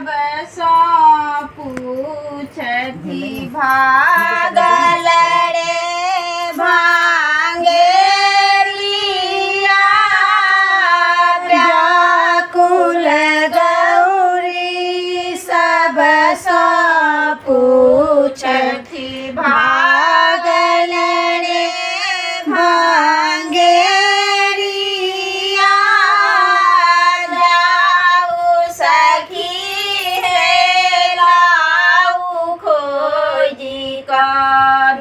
सब सो पूछती भागल रे भांगे लिया व्याकुल गौरी सब सो पूछती भागल रे भांगे लिया जाऊ सखी है लाऊ खोजी का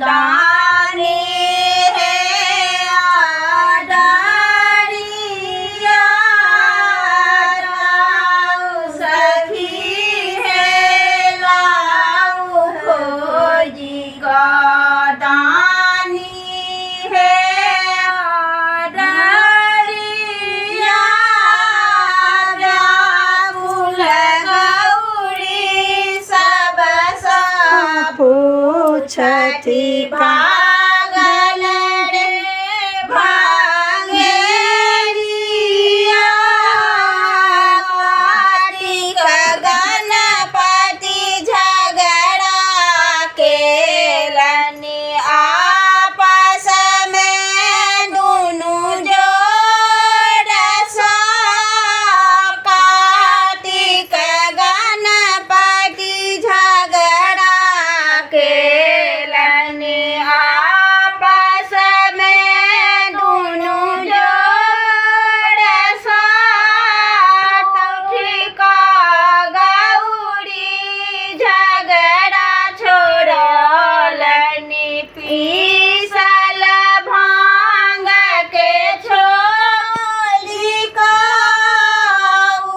दानी है आडरिया जाऊ सखी है लाऊ खोजी का दानी है आडरिया व्याकुल गौरी सब सा पूछती भागल रे भांगेरिया कार्तिक गणपति झगड़ा केलनि आपस में दुनु जोड़ सा कार्तिक गणपति झगड़ा केलनि आपस में दुनु जोड़ सा तौठिका गौरी झगड़ा छोड़लनि पीसल भांग के छोली का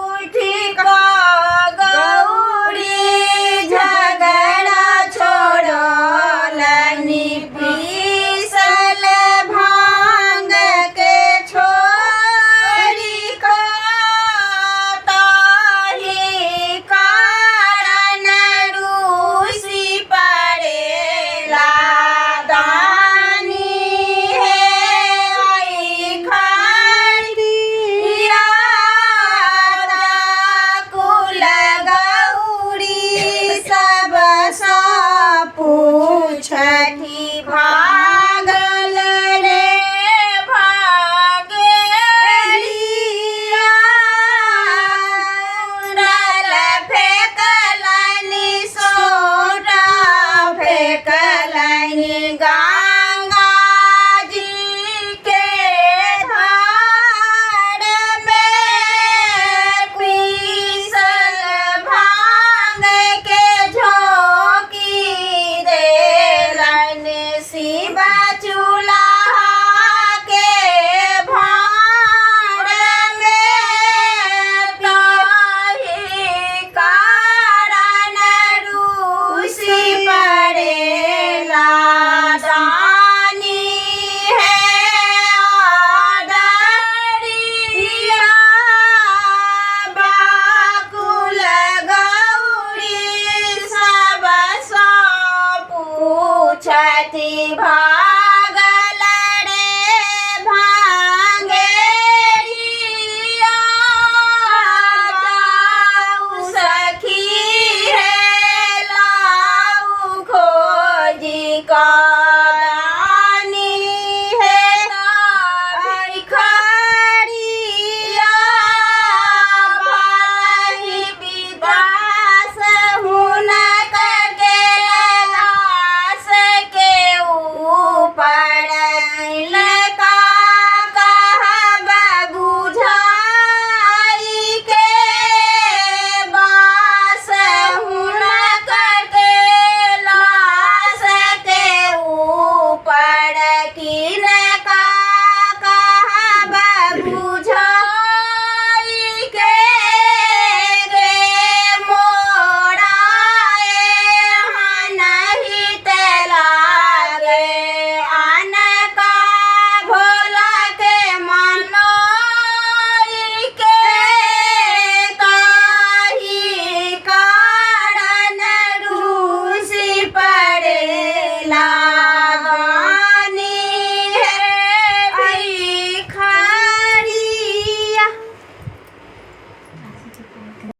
उठिका गौरी झगड़ा छोड़लनि पीसल भांग के छोड़ी का ताही कारण रूसी पड़ेला दानी है आई खड़िया कुल गौरी सब सा पूछती भागल रे भागेलिया रल फेंकलनि सोटा फेंकलनि गंगा जी के धार में पीसल भांग के झोंकी देलनि शिव चूल्हा के भांड में ताही कारण रूसी पड़ेला दानी है आडरिया बाकुल गौरी सब सो पूछती